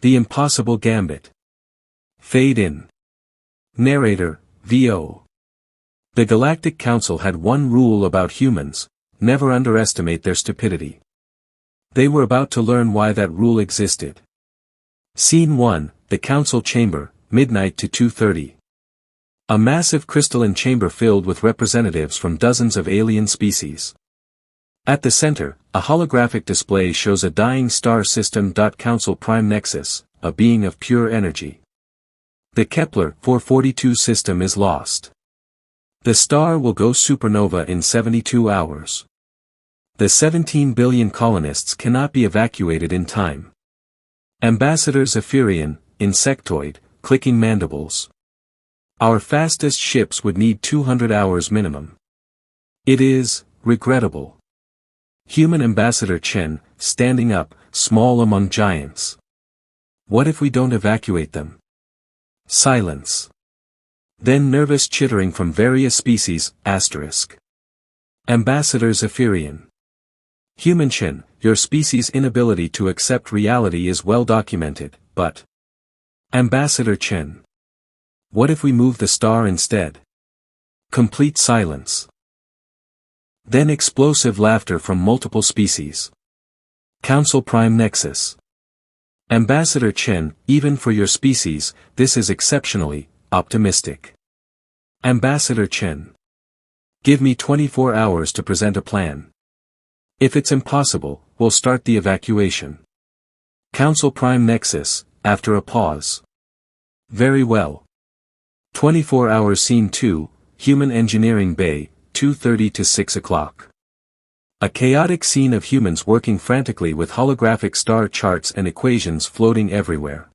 The Impossible Gambit. Fade in. Narrator, VO. The Galactic Council had one rule about humans: never underestimate their stupidity. They were about to learn why that rule existed. Scene 1, the Council Chamber, midnight to 2:30. A massive crystalline chamber filled with representatives from dozens of alien species. At the center, a holographic display shows a dying star system. Council Prime Nexus, a being of pure energy. The Kepler 442 system is lost. The star will go supernova in 72 hours. The 17 billion colonists cannot be evacuated in time. Ambassador Zephyrian, insectoid, clicking mandibles. Our fastest ships would need 200 hours minimum. It is regrettable. Human Ambassador Chen, standing up, small among giants. What if we don't evacuate them? Silence. Then nervous chittering from various species, asterisk. Ambassador Zephyrian. Human Chen, your species' inability to accept reality is well documented, but... Ambassador Chen. What if we move the star instead? Complete silence. Then explosive laughter from multiple species. Council Prime Nexus. Ambassador Chen, even for your species, this is exceptionally optimistic. Ambassador Chen. Give me 24 hours to present a plan. If it's impossible, we'll start the evacuation. Council Prime Nexus, after a pause. Very well. 24 hours. Scene 2, Human Engineering Bay, 2:30 to 6 o'clock. A chaotic scene of humans working frantically with holographic star charts and equations floating everywhere.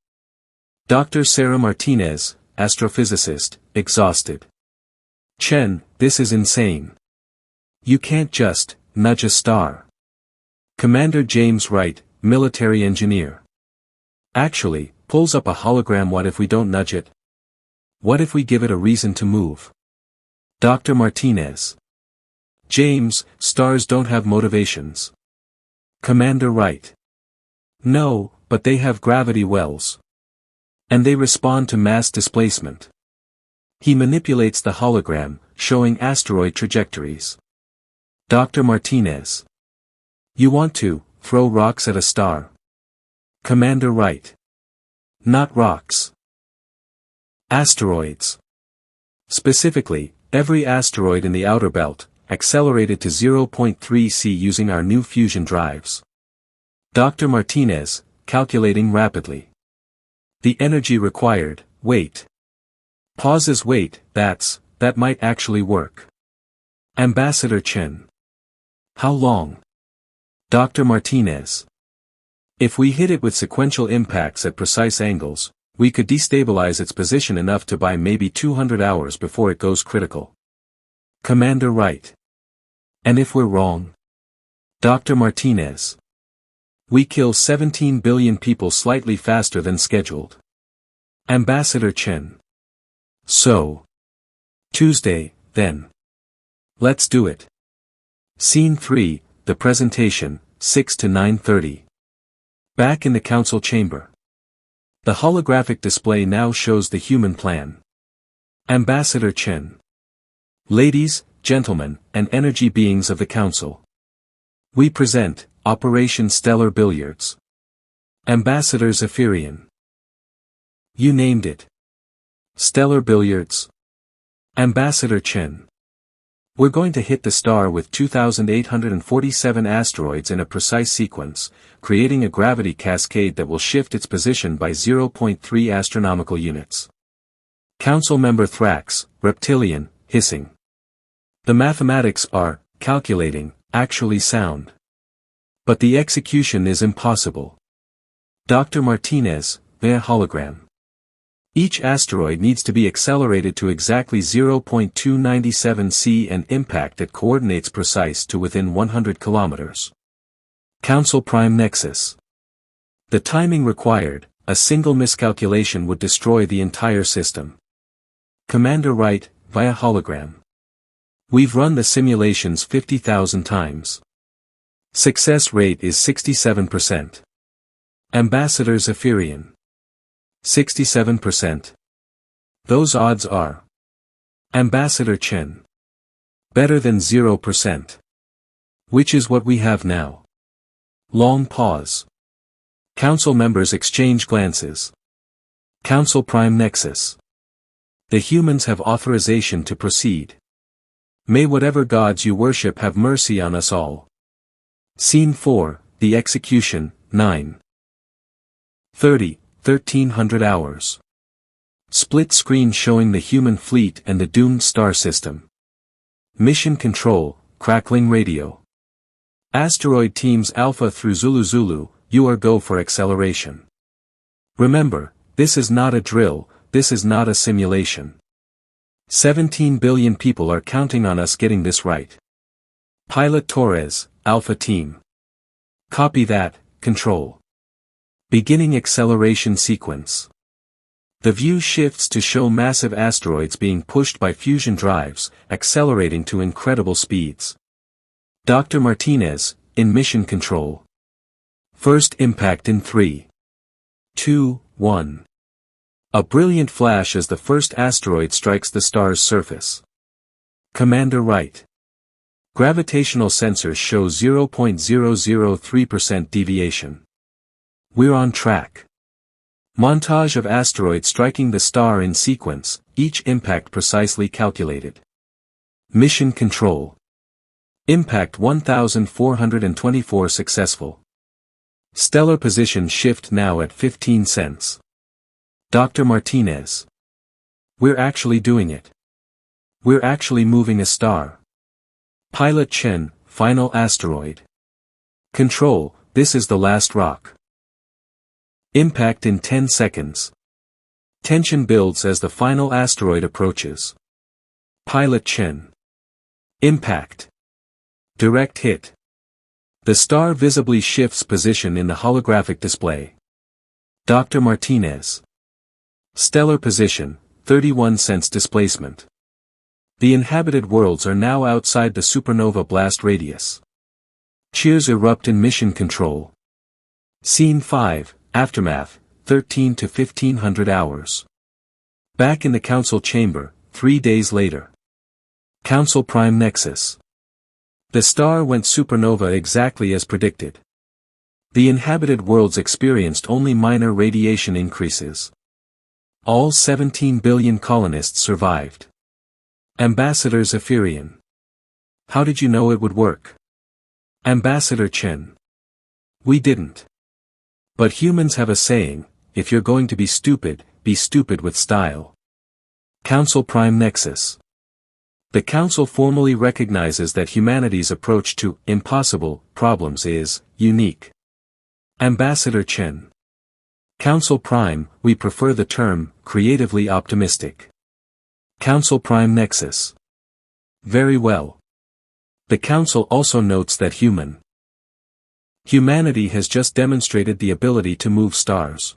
Dr. Sarah Martinez, astrophysicist, exhausted. Chen, this is insane. You can't just nudge a star. Commander James Wright, military engineer. Actually, pulls up a hologram. What if we don't nudge it? What if we give it a reason to move? Dr. Martinez. James, stars don't have motivations. Commander Wright. No, but they have gravity wells. And they respond to mass displacement. He manipulates the hologram, showing asteroid trajectories. Dr. Martinez. You want to throw rocks at a star? Commander Wright. Not rocks. Asteroids. Specifically, every asteroid in the outer belt, accelerated to 0.3 c using our new fusion drives. Dr. Martinez, calculating rapidly. The energy required, wait. Pauses. Wait, that might actually work. Ambassador Chen. How long? Dr. Martinez. If we hit it with sequential impacts at precise angles, we could destabilize its position enough to buy maybe 200 hours before it goes critical. Commander Wright. And if we're wrong? Dr. Martinez. We kill 17 billion people slightly faster than scheduled. Ambassador Chen. So. Tuesday, then. Let's do it. Scene 3, the presentation, 6 to 9:30. Back in the council chamber. The holographic display now shows the human plan. Ambassador Chen. Ladies, gentlemen, and energy beings of the council. We present, Operation Stellar Billiards. Ambassador Zephyrian. You named it. Stellar Billiards. Ambassador Chen. We're going to hit the star with 2,847 asteroids in a precise sequence, creating a gravity cascade that will shift its position by 0.3 astronomical units. Council member Thrax, reptilian, hissing. The mathematics are, calculating, actually sound. But the execution is impossible. Dr. Martinez, via hologram. Each asteroid needs to be accelerated to exactly 0.297 c and impact at coordinates precise to within 100 kilometers. Council Prime Nexus. The timing required, a single miscalculation would destroy the entire system. Commander Wright, via hologram. We've run the simulations 50,000 times. Success rate is 67%. Ambassador Zephyrian. 67%. Those odds are. Ambassador Chen. Better than 0%. Which is what we have now. Long pause. Council members exchange glances. Council Prime Nexus. The humans have authorization to proceed. May whatever gods you worship have mercy on us all. Scene 4, the execution, 9:30, 1300 hours. Split screen showing the human fleet and the doomed star system. Mission control, crackling radio. Asteroid teams Alpha through Zulu Zulu, you are go for acceleration. Remember, this is not a drill, this is not a simulation. 17 billion people are counting on us getting this right. Pilot Torres, Alpha Team. Copy that, Control. Beginning acceleration sequence. The view shifts to show massive asteroids being pushed by fusion drives, accelerating to incredible speeds. Dr. Martinez, in mission control. First impact in 3, 2, 1. A brilliant flash as the first asteroid strikes the star's surface. Commander Wright. Gravitational sensors show 0.003% deviation. We're on track. Montage of asteroids striking the star in sequence, each impact precisely calculated. Mission control. Impact 1424 successful. Stellar position shift now at 15 cents. Dr. Martinez. We're actually doing it. We're actually moving a star. Pilot Chen, final asteroid. Control, this is the last rock. Impact in 10 seconds. Tension builds as the final asteroid approaches. Pilot Chen. Impact. Direct hit. The star visibly shifts position in the holographic display. Dr. Martinez. Stellar position, 31 cents displacement. The inhabited worlds are now outside the supernova blast radius. Cheers erupt in mission control. Scene 5, Aftermath, 13 to 1500 hours. Back in the council chamber, 3 days later. Council Prime Nexus. The star went supernova exactly as predicted. The inhabited worlds experienced only minor radiation increases. All 17 billion colonists survived. Ambassador Zephyrian. How did you know it would work? Ambassador Chen. We didn't. But humans have a saying, if you're going to be stupid with style. Council Prime Nexus. The Council formally recognizes that humanity's approach to impossible problems is unique. Ambassador Chen. Council Prime, we prefer the term creatively optimistic. Council Prime Nexus. Very well. The Council also notes that humanity has just demonstrated the ability to move stars.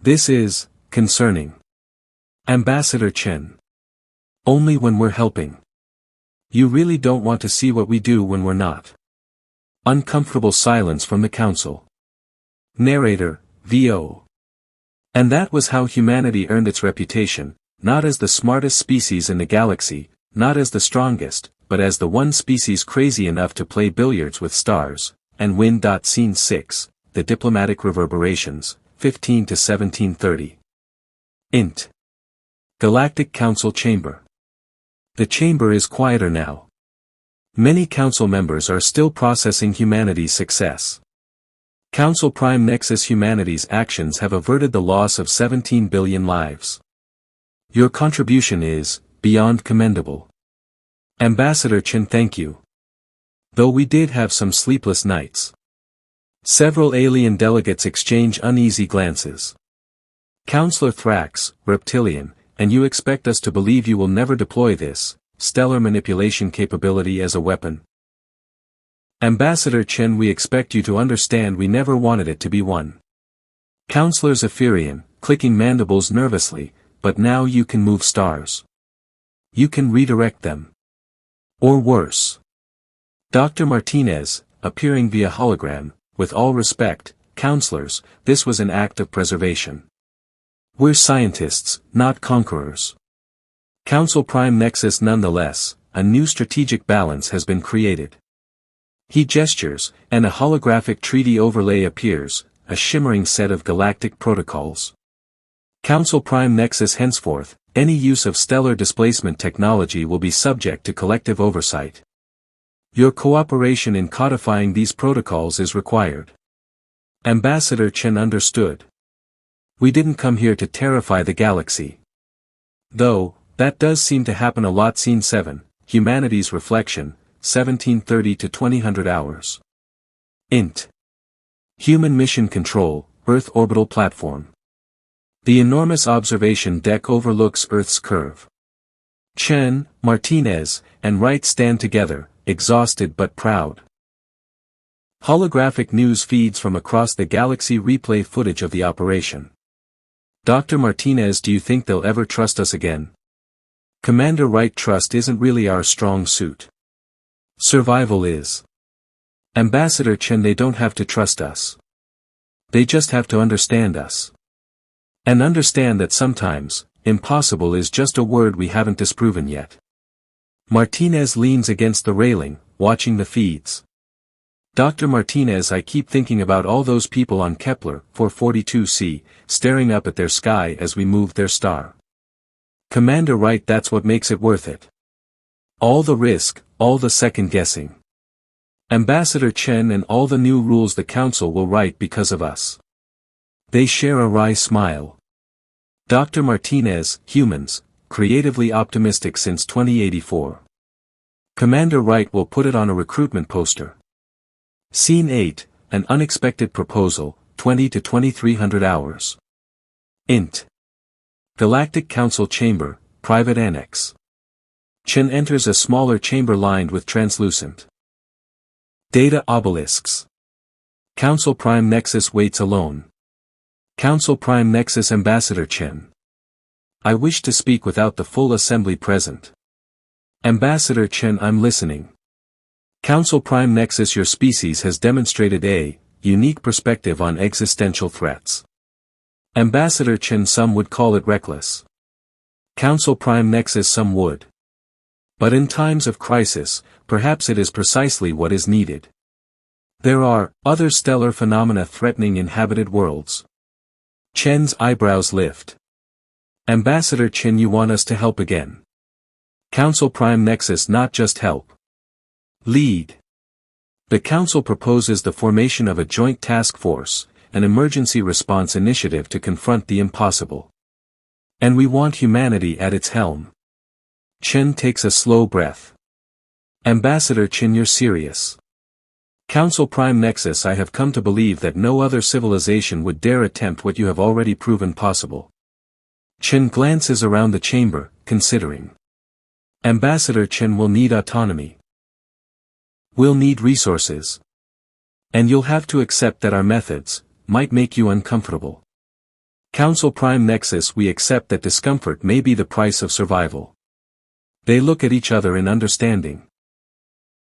This is concerning. Ambassador Chen. Only when we're helping. You really don't want to see what we do when we're not. Uncomfortable silence from the Council. Narrator, VO. And that was how humanity earned its reputation, not as the smartest species in the galaxy, not as the strongest, but as the one species crazy enough to play billiards with stars, and win. Scene 6, the diplomatic reverberations, 15 to 1730. Int. Galactic Council Chamber. The chamber is quieter now. Many council members are still processing humanity's success. Council Prime Nexus humanity's actions have averted the loss of 17 billion lives. Your contribution is beyond commendable. Ambassador Chen, thank you. Though we did have some sleepless nights. Several alien delegates exchange uneasy glances. Counselor Thrax, reptilian, and you expect us to believe you will never deploy this stellar manipulation capability as a weapon? Ambassador Chen, we expect you to understand we never wanted it to be one. Counselor Zephyrian, clicking mandibles nervously, but now you can move stars. You can redirect them. Or worse. Dr. Martinez, appearing via hologram, with all respect, counselors, this was an act of preservation. We're scientists, not conquerors. Council Prime Nexus nonetheless, a new strategic balance has been created. He gestures, and a holographic treaty overlay appears, a shimmering set of galactic protocols. Council Prime Nexus henceforth, any use of stellar displacement technology will be subject to collective oversight. Your cooperation in codifying these protocols is required. Ambassador Chen understood. We didn't come here to terrify the galaxy. Though, that does seem to happen a lot. Scene 7, Humanity's Reflection, 1730 to 2000 hours. Int. Human Mission Control, Earth Orbital Platform. The enormous observation deck overlooks Earth's curve. Chen, Martinez, and Wright stand together, exhausted but proud. Holographic news feeds from across the galaxy replay footage of the operation. Dr. Martinez, do you think they'll ever trust us again? Commander Wright, trust isn't really our strong suit. Survival is. Ambassador Chen, they don't have to trust us. They just have to understand us. And understand that sometimes, impossible is just a word we haven't disproven yet. Martinez leans against the railing, watching the feeds. Dr. Martinez, I keep thinking about all those people on Kepler 442c, staring up at their sky as we move their star. Commander Wright, that's what makes it worth it. All the risk, all the second guessing. Ambassador Chen, and all the new rules the Council will write because of us. They share a wry smile. Dr. Martinez, humans, creatively optimistic since 2084. Commander Wright will put it on a recruitment poster. Scene 8, an unexpected proposal, 20 to 2300 hours. Int. Galactic Council Chamber, Private Annex. Chen enters a smaller chamber lined with translucent data obelisks. Council Prime Nexus waits alone. Council Prime Nexus Ambassador Chen. I wish to speak without the full assembly present. Ambassador Chen, I'm listening. Council Prime Nexus, your species has demonstrated a unique perspective on existential threats. Ambassador Chen, some would call it reckless. Council Prime Nexus, some would. But in times of crisis, perhaps it is precisely what is needed. There are other stellar phenomena threatening inhabited worlds. Chen's eyebrows lift. Ambassador Chen, you want us to help again. Council Prime Nexus, not just help. Lead. The Council proposes the formation of a joint task force, an emergency response initiative to confront the impossible. And we want humanity at its helm. Chen takes a slow breath. Ambassador Chen, you're serious. Council Prime Nexus, I have come to believe that no other civilization would dare attempt what you have already proven possible. Chen glances around the chamber, considering. Ambassador Chen, will need autonomy. We'll need resources. And you'll have to accept that our methods might make you uncomfortable. Council Prime Nexus, we accept that discomfort may be the price of survival. They look at each other in understanding.